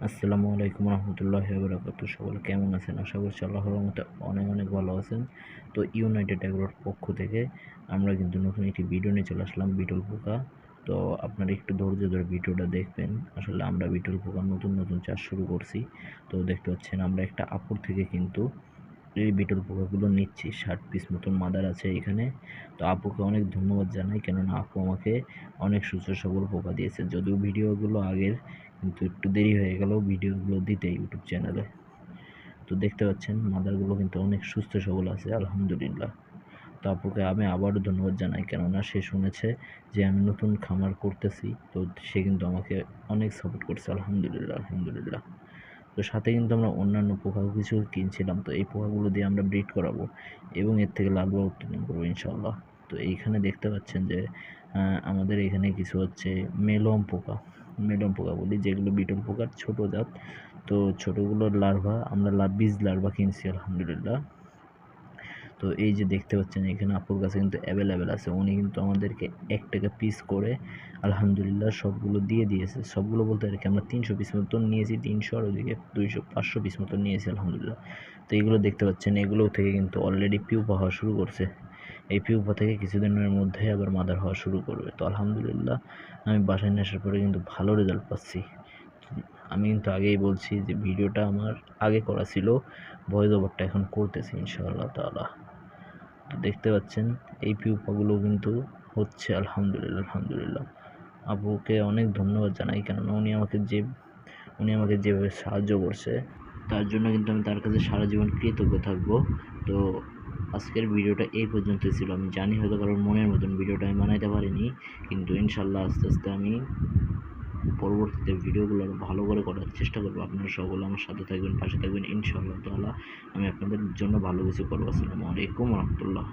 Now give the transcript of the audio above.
আসসালামু আলাইকুম রহমতুল্লাহি ওয়া বারাকাতুহু। সকলে কেমন আছেন? আশা করছি আল্লাহর রহমতে অনেক অনেক ভালো আছেন। তো ইউনাইটেড এগ্রোর পক্ষ থেকে আমরা কিন্তু নতুন একটি ভিডিও নিয়ে চলে আসলাম, বিটল পোকা। তো আপনারা একটু ধৈর্য ধরে ভিডিওটা দেখবেন। আসলে আমরা বিটল পোকার নতুন নতুন চাষ শুরু করছি। তো দেখতে পাচ্ছেন আমরা একটা আপুর থেকে কিন্তু এই বিটল পোকাগুলো নিচ্ছি। 60 পিস মতন মাদার আছে এখানে। তো আপুকে অনেক ধন্যবাদ জানাই, কেননা আপু আমাকে অনেক সুস্থ সবল পোকা দিয়েছে। যদিও ভিডিওগুলো আগের, কিন্তু একটু দেরি হয়ে গেল ভিডিওগুলো দিতে ইউটিউব চ্যানেলে। তো দেখতে পাচ্ছেন মাদারগুলো কিন্তু অনেক সুস্থ সবল আছে আলহামদুলিল্লাহ। তো আপুকে আমি আবারও ধন্যবাদ জানাই, কেননা সে শুনেছে যে আমি নতুন খামার করতেছি। তো সে কিন্তু আমাকে অনেক সাপোর্ট করছে আলহামদুলিল্লাহ আলহামদুলিল্লাহ। তো সাথে কিন্তু আমরা অন্যান্য পোকাও কিছু কিনছিলাম। তো এই পোকাগুলো দিয়ে আমরা ব্রিড করাবো এবং এর থেকে লার্ভা উৎপাদন করবো ইনশাআল্লাহ। তো এইখানে দেখতে পাচ্ছেন যে আমাদের এখানে কিছু হচ্ছে মেলম পোকা বলি, যেগুলো বিটল পোকার ছোট জাত। তো ছোটোগুলোর লার্ভা আমরা বীজ লার্ভা কিনছি আলহামদুলিল্লাহ। তো এই যে দেখতে পাচ্ছেন এখানে আপুর কাছে কিন্তু অ্যাভেলেবেল আছে। উনি কিন্তু আমাদেরকে ১ টাকা পিস করে আলহামদুলিল্লাহ সবগুলো দিয়ে দিয়েছে। সবগুলো বলতে আর কি আমরা ৩০০ পিস মতন নিয়েছি, ৩০০ আর ওদিকে ৫০০ পিস মতন নিয়েছি আলহামদুলিল্লাহ। তো এগুলো দেখতে পাচ্ছেন, এগুলো থেকে কিন্তু অলরেডি পিউপা হওয়া শুরু করছে। এই পিউপা থেকে কিছুদিনের মধ্যে আবার মাদার হওয়া শুরু করবে। তো আলহামদুলিল্লাহ আমি বাসায় নিয়ে আসার পরে কিন্তু ভালো রেজাল্ট পাচ্ছি। আমি কিন্তু আগেই বলছি যে ভিডিওটা আমার আগে করা ছিল, ভয়েস ওভারটা এখন করতেছি ইনশাআল্লাহ তাআলা। তো দেখতে পাচ্ছেন এই পিউপাগুলো কিন্তু হচ্ছে আলহামদুলিল্লাহ আলহামদুলিল্লাহ। আপুকে অনেক ধন্যবাদ জানাই, কেননা উনি আমাকে যেভাবে সাহায্য করছে তার জন্য কিন্তু আমি তার কাছে সারা জীবন কৃতজ্ঞ থাকবো। তো আজকের ভিডিওটা এই পর্যন্তই ছিল। আমি জানি হয়তো কারোর মনের মতন ভিডিওটা আমি বানাইতে পারিনি, কিন্তু ইনশাল্লাহ আস্তে আস্তে আমি পরবর্তীতে ভিডিওগুলো আরও ভালো করে করার চেষ্টা করবো। আপনারা সকলে আমার সাথে থাকবেন, পাশে থাকবেন ইনশাআল্লাহ তাআলা। আমি আপনাদের জন্য ভালো কিছু করবো। আসসালামু আলাইকুম ওয়া রাহমাতুল্লাহ।